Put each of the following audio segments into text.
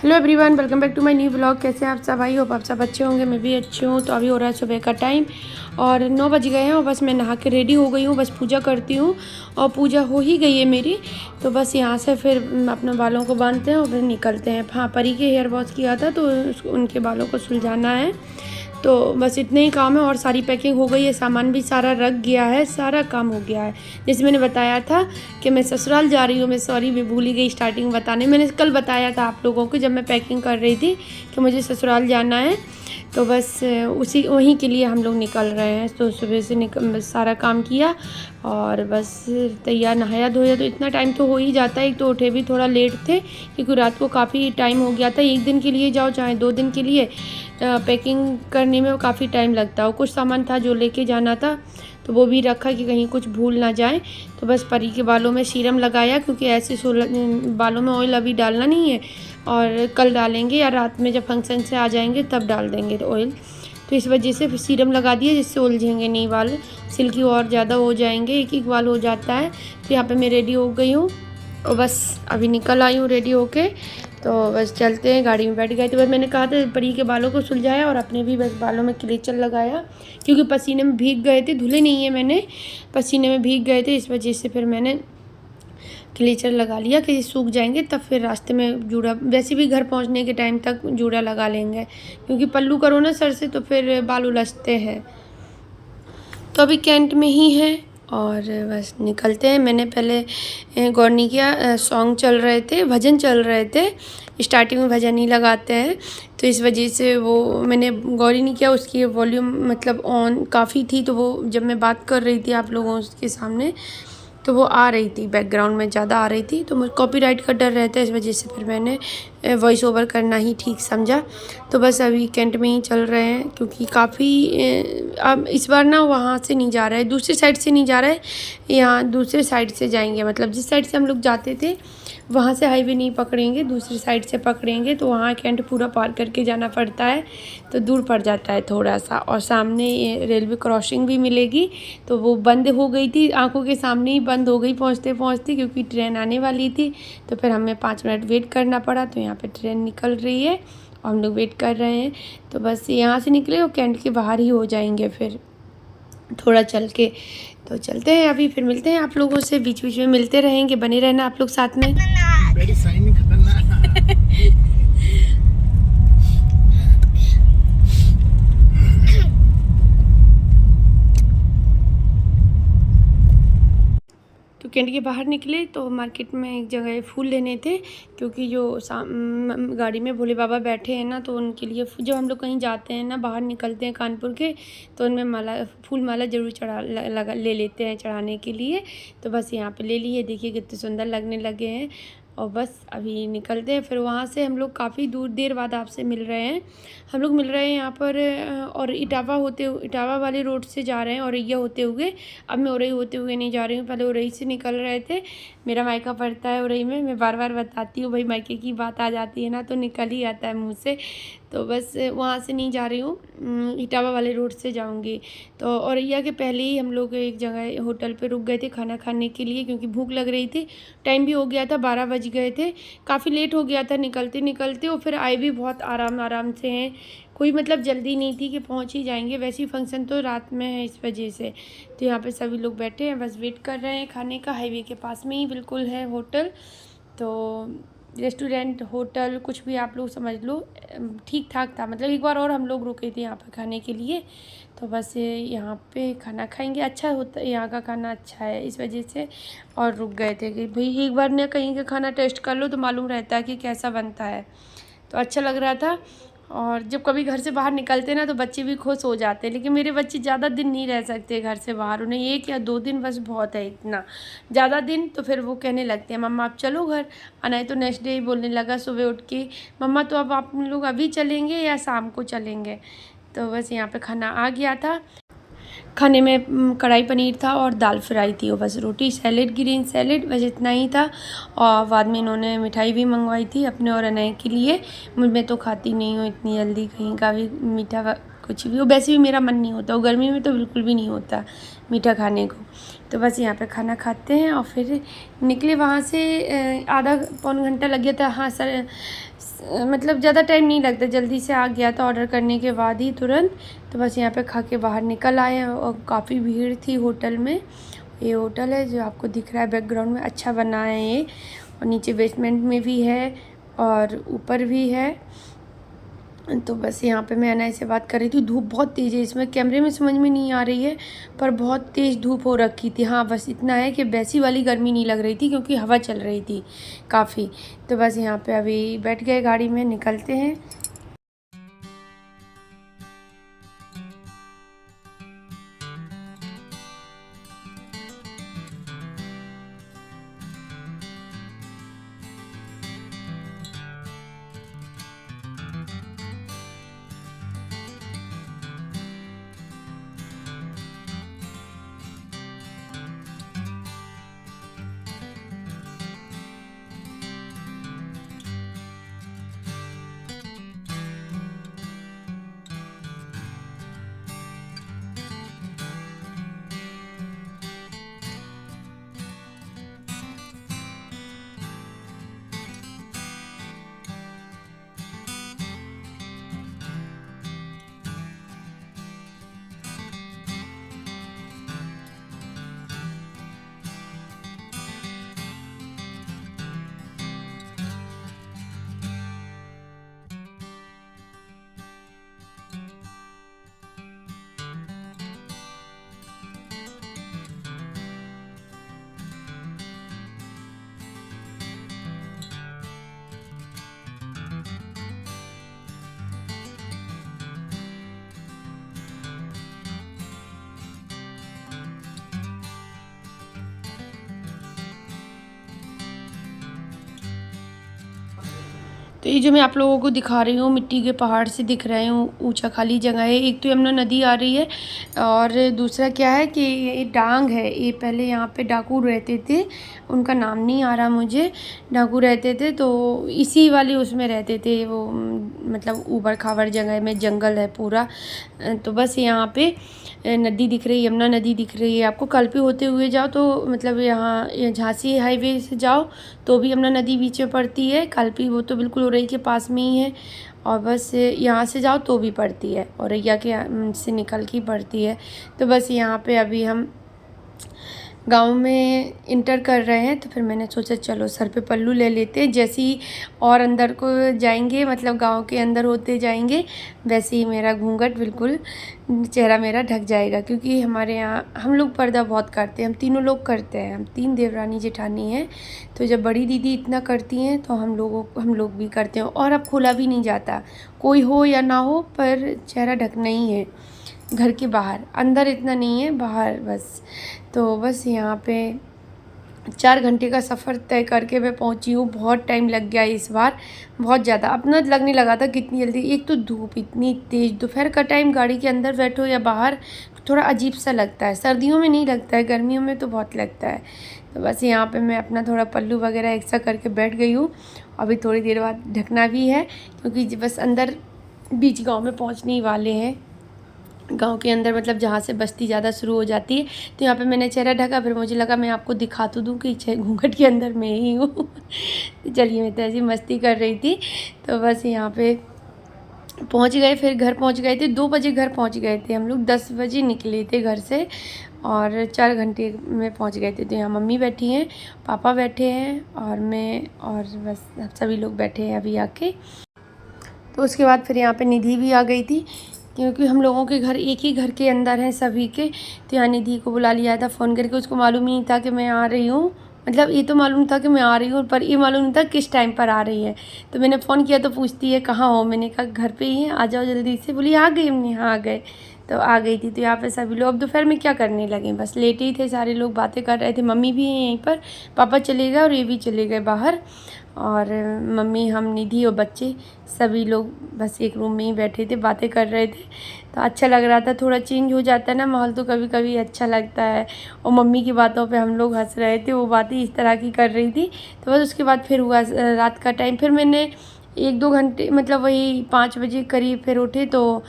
Hello everyone, welcome back to my new blog. कैसे हैं आप सब? आई होप आप सब अच्छे होंगे। मैं भी अच्छी हूँ। तो अभी हो रहा है सुबह का टाइम और 9 बज गए हैं और बस मैं नहा के रेडी हो गई हूँ। बस पूजा करती हूँ और पूजा हो ही गई है मेरी। तो बस यहाँ से फिर अपने बालों को बांधते हैं और फिर निकलते हैं। हाँ, परी के हेयर वॉश किया था तो उनके बालों को सुलझाना है। तो बस इतने ही काम है और सारी पैकिंग हो गई है। सामान भी सारा रख गया है, सारा काम हो गया है। जैसे मैंने बताया था कि मैं ससुराल जा रही हूँ। मैं भूल ही गई स्टार्टिंग बताने। मैंने कल बताया था आप लोगों को जब मैं पैकिंग कर रही थी कि मुझे ससुराल जाना है। तो बस वहीं के लिए हम लोग निकल रहे हैं। तो सुबह से सारा काम किया और बस तैयार, नहाया धोया। तो इतना टाइम तो हो ही जाता है। एक तो उठे भी थोड़ा लेट थे क्योंकि रात को काफ़ी टाइम हो गया था। एक दिन के लिए जाओ चाहे 2 दिन के लिए, पैकिंग करने में काफ़ी टाइम लगता है। और कुछ सामान था जो लेके जाना था तो वो भी रखा कि कहीं कुछ भूल ना जाए। तो बस परी के बालों में सीरम लगाया क्योंकि ऐसे बालों में ऑयल अभी डालना नहीं है और कल डालेंगे या रात में जब फंक्शन से आ जाएंगे तब डाल देंगे ऑयल। तो इस वजह से सीरम लगा दिए जिससे उलझेंगे नहीं बाल, सिल्की और ज़्यादा हो जाएंगे। एक एक बाल हो जाता है। तो यहाँ पे मैं रेडी हो गई हूँ और बस अभी निकल आई हूँ रेडी होके। तो बस चलते हैं, गाड़ी में बैठ गए। तो बस मैंने कहा था परी के बालों को सुलझाया और अपने भी बस बालों में क्लेचर लगाया क्योंकि पसीने में भीग गए थे। धुले नहीं है मैंने, पसीने में भीग गए थे। इस वजह से फिर मैंने क्लेचर लगा लिया कि सूख जाएंगे तब फिर रास्ते में जूड़ा, वैसे भी घर पहुंचने के टाइम तक जूड़ा लगा लेंगे क्योंकि पल्लू करो ना सर से तो फिर बाल उलझते हैं। तो अभी कैंट में ही है और बस निकलते हैं। मैंने पहले गौर नहीं किया, सॉन्ग चल रहे थे, भजन चल रहे थे। स्टार्टिंग में भजन ही लगाते हैं तो इस वजह से वो मैंने गौर ही नहीं किया। उसकी वॉल्यूम मतलब ऑन काफ़ी थी तो वो जब मैं बात कर रही थी आप लोगों के सामने तो वो आ रही थी, बैकग्राउंड में ज़्यादा आ रही थी। तो मुझे कॉपीराइट का डर रहता है, इस वजह से फिर मैंने वॉइस ओवर करना ही ठीक समझा। तो बस अभी कैंट में ही चल रहे हैं क्योंकि काफ़ी अब इस बार ना वहाँ से नहीं जा रहा है, दूसरी साइड से नहीं जा रहा है, यहाँ दूसरे साइड से जाएंगे। मतलब जिस साइड से हम लोग जाते थे वहाँ से हाईवे नहीं पकड़ेंगे, दूसरी साइड से पकड़ेंगे। तो वहाँ कैंट पूरा पार करके जाना पड़ता है तो दूर पड़ जाता है थोड़ा सा। और सामने ये रेलवे क्रॉसिंग भी मिलेगी तो वो बंद हो गई थी, आंखों के सामने ही बंद हो गई पहुँचते पहुँचते क्योंकि ट्रेन आने वाली थी। तो फिर हमें 5 मिनट वेट करना पड़ा। तो यहाँ पर ट्रेन निकल रही है और हम लोग वेट कर रहे हैं। तो बस यहाँ से निकले और कैंट के बाहर ही हो जाएंगे फिर थोड़ा चल के। तो चलते हैं अभी, फिर मिलते हैं आप लोगों से, बीच बीच में मिलते रहेंगे। बने रहना आप लोग साथ में। तो कैंट के बाहर निकले तो मार्केट में एक जगह फूल लेने थे क्योंकि जो गाड़ी में भोले बाबा बैठे हैं ना तो उनके लिए जब हम लोग कहीं जाते हैं ना, बाहर निकलते हैं कानपुर के, तो उनमें फूल माला ज़रूर ले लेते हैं चढ़ाने के लिए। तो बस यहाँ पे ले लिए, देखिए कितने सुंदर लगने लगे हैं। और बस अभी निकलते हैं। फिर वहाँ से हम लोग काफ़ी देर बाद आपसे मिल रहे हैं। हम लोग मिल रहे हैं यहाँ पर और इटावा वाले रोड से जा रहे हैं औरैया होते हुए। अब मैं औरई होते हुए नहीं जा रही हूँ, पहले औरई से निकल रहे थे। मेरा मायका पड़ता है औरई में, मैं बार बार बताती हूँ, भाई मायके की बात आ जाती है ना तो निकल ही आता है मुँह से। तो बस वहाँ से नहीं जा रही हूँ, इटावा वाले रोड से जाऊँगी। तो औरैया के पहले ही हम लोग एक जगह होटल पे रुक गए थे खाना खाने के लिए क्योंकि भूख लग रही थी। टाइम भी हो गया था, 12 बज गए थे, काफ़ी लेट हो गया था निकलते निकलते। और फिर आए भी बहुत आराम से हैं, कोई मतलब जल्दी नहीं थी कि पहुंच ही जाएंगे। वैसे ही फंक्शन तो रात में है इस वजह से। तो यहाँ पे सभी लोग बैठे हैं, बस वेट कर रहे हैं खाने का। हाईवे के पास में ही बिल्कुल है होटल, तो रेस्टोरेंट होटल कुछ भी आप लोग समझ लो, ठीक ठाक था। मतलब एक बार और हम लोग रुके थे यहाँ पर खाने के लिए। तो बस यहाँ पे खाना खाएंगे, अच्छा होता है यहाँ का खाना, अच्छा है इस वजह से और रुक गए थे कि भाई एक बार ना कहीं का खाना टेस्ट कर लो तो मालूम रहता है कि कैसा बनता है। तो अच्छा लग रहा था। और जब कभी घर से बाहर निकलते ना तो बच्चे भी खुश हो जाते हैं, लेकिन मेरे बच्चे ज़्यादा दिन नहीं रह सकते घर से बाहर, उन्हें 1 या 2 दिन बस बहुत है। इतना ज़्यादा दिन तो फिर वो कहने लगते हैं मम्मा आप चलो घर आना है। तो नेक्स्ट डे ही बोलने लगा सुबह उठ के, मम्मा तो अब आप लोग अभी चलेंगे या शाम को चलेंगे। तो बस यहाँ पे खाना आ गया था। खाने में कढ़ाई पनीर था और दाल फ्राई थी और बस रोटी, सैलेड, ग्रीन सैलेड, बस इतना ही था। और बाद में इन्होंने मिठाई भी मंगवाई थी अपने और अनय के लिए। मैं तो खाती नहीं हूँ इतनी जल्दी कहीं का भी मीठा कुछ भी, वो वैसे भी मेरा मन नहीं होता, वो गर्मी में तो बिल्कुल भी नहीं होता मीठा खाने को। तो बस यहाँ पे खाना खाते हैं और फिर निकले वहाँ से। आधा पौन घंटा लग गया था। हाँ सर, मतलब ज़्यादा टाइम नहीं लगता, जल्दी से आ गया था ऑर्डर करने के बाद ही तुरंत। तो बस यहाँ पे खा के बाहर निकल आए और काफ़ी भीड़ थी होटल में। ये होटल है जो आपको दिख रहा है बैकग्राउंड में, अच्छा बना है ये, और नीचे बेसमेंट में भी है और ऊपर भी है। तो बस यहाँ पे मैं अनाया से बात कर रही थी। धूप बहुत तेज़ है, इसमें कैमरे में समझ में नहीं आ रही है, पर बहुत तेज़ धूप हो रखी थी। हाँ बस इतना है कि वैसी वाली गर्मी नहीं लग रही थी क्योंकि हवा चल रही थी काफ़ी। तो बस यहाँ पे अभी बैठ गए गाड़ी में, निकलते हैं। तो ये जो मैं आप लोगों को दिखा रही हूँ, मिट्टी के पहाड़ से दिख रहे हैं, ऊंचा खाली जगह है। एक तो यमुना नदी आ रही है और दूसरा क्या है कि ये डांग है। ये पहले यहाँ पे डाकू रहते थे, उनका नाम नहीं आ रहा मुझे। डाकू रहते थे तो इसी वाले उसमें रहते थे वो, मतलब ऊबड़ खाबड़ जगह में, जंगल है पूरा। तो बस यहाँ पे नदी दिख रही है, यमुना नदी दिख रही है आपको। कल्पी होते हुए जाओ तो मतलब यहाँ झांसी हाईवे से जाओ तो भी यमुना नदी बीच में पड़ती है। कल्पी वो तो बिल्कुल औरई के पास में ही है, और बस यहाँ से जाओ तो भी पड़ती है, औरैया के से निकल के पड़ती है। तो बस यहाँ पे अभी हम गांव में इंटर कर रहे हैं, तो फिर मैंने सोचा चलो सर पे पल्लू ले लेते हैं। जैसे ही और अंदर को जाएंगे, मतलब गांव के अंदर होते जाएंगे, वैसे ही मेरा घूंघट बिल्कुल, चेहरा मेरा ढक जाएगा। क्योंकि हमारे यहाँ हम लोग पर्दा बहुत करते हैं, हम तीनों लोग करते हैं। हम 3 देवरानी जेठानी हैं, तो जब बड़ी दीदी इतना करती हैं तो हम लोग भी करते हैं। और अब खोला भी नहीं जाता, कोई हो या ना हो, पर चेहरा ढकना ही है घर के बाहर। अंदर इतना नहीं है, बाहर बस। तो बस यहाँ पे 4 घंटे का सफ़र तय करके मैं पहुँची हूँ। बहुत टाइम लग गया इस बार, बहुत ज़्यादा। अपना लगने लगा था कितनी जल्दी। एक तो धूप इतनी तेज़, दोपहर का टाइम गाड़ी के अंदर बैठो या बाहर, थोड़ा अजीब सा लगता है। सर्दियों में नहीं लगता है, गर्मियों में तो बहुत लगता है। तो बस यहाँ पे मैं अपना थोड़ा पल्लू वगैरह एक्स्ट्रा करके बैठ गई हूँ। अभी थोड़ी देर बाद ढकना भी है, क्योंकि बस अंदर बीच गाँव में पहुँचने ही वाले हैं। गांव के अंदर मतलब जहाँ से बस्ती ज़्यादा शुरू हो जाती है। तो यहाँ पे मैंने चेहरा ढका, फिर मुझे लगा मैं आपको दिखा तो दूँ कि घूंघट के अंदर मैं ही हूँ। चलिए, मैं तो ऐसी मस्ती कर रही थी। तो बस यहाँ पे पहुँच गए, फिर घर पहुँच गए थे। 2 बजे घर पहुँच गए थे हम लोग, 10 बजे निकले थे घर से और 4 घंटे में पहुँच गए थे। तो यहाँ मम्मी बैठी हैं, पापा बैठे हैं और मैं, और बस सभी लोग बैठे हैं अभी आके। तो उसके बाद फिर यहाँ पे निधि भी आ गई थी, क्योंकि हम लोगों के घर एक ही घर के अंदर हैं सभी के। तो यहाँ निधि को बुला लिया था फ़ोन करके। उसको मालूम ही नहीं था कि मैं आ रही हूँ, मतलब ये तो मालूम था कि मैं आ रही हूँ, पर ये मालूम नहीं था किस टाइम पर आ रही है। तो मैंने फ़ोन किया तो पूछती है कहाँ हो। मैंने कहा घर पे ही है, आ जाओ जल्दी से। बोली आ गई। हमने हाँ आ गए। तो आ गई थी। तो यहाँ पे सभी लोग अब दोपहर में क्या करने लगे, बस लेटे ही थे, सारे लोग बातें कर रहे थे। मम्मी भी हैं यहीं पर, पापा चले गए और ये भी चले गए बाहर, और मम्मी, हम, निधि और बच्चे सभी लोग बस एक रूम में ही बैठे थे, बातें कर रहे थे। तो अच्छा लग रहा था, थोड़ा चेंज हो जाता है ना माहौल, तो कभी कभी अच्छा लगता है। और मम्मी की बातों पे हम लोग हंस रहे थे, वो बातें इस तरह की कर रही थी। तो बस उसके बाद फिर हुआ रात का टाइम। फिर मैंने 1-2 घंटे, मतलब वही 5 बजे करीब फिर उठे, तो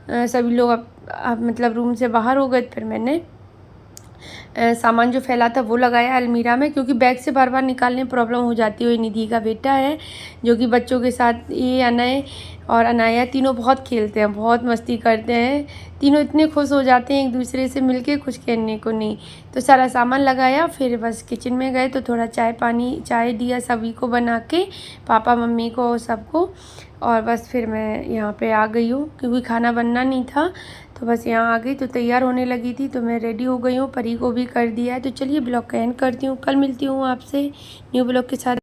सभी लोग अब मतलब रूम से बाहर हो गए। फिर मैंने सामान जो फैला था वो लगाया अलमीरा में, क्योंकि बैग से बार बार निकालने में प्रॉब्लम हो जाती है। निधि का बेटा है जो कि बच्चों के साथ, ये अनय और अनाया तीनों बहुत खेलते हैं, बहुत मस्ती करते हैं। तीनों इतने खुश हो जाते हैं एक दूसरे से मिलके, कुछ कहने को नहीं। तो सारा सामान लगाया, फिर बस किचन में गए तो थोड़ा चाय दिया सभी को बना के, पापा मम्मी को सबको। और बस फिर मैं यहाँ पे आ गई हूँ, क्योंकि खाना बनना नहीं था। तो बस यहाँ आ गई तो तैयार होने लगी थी, तो मैं रेडी हो गई हूँ। परी को भी कर दिया है। तो चलिए ब्लॉग का एंड करती हूँ, कल मिलती हूँ आपसे न्यू ब्लॉग के साथ।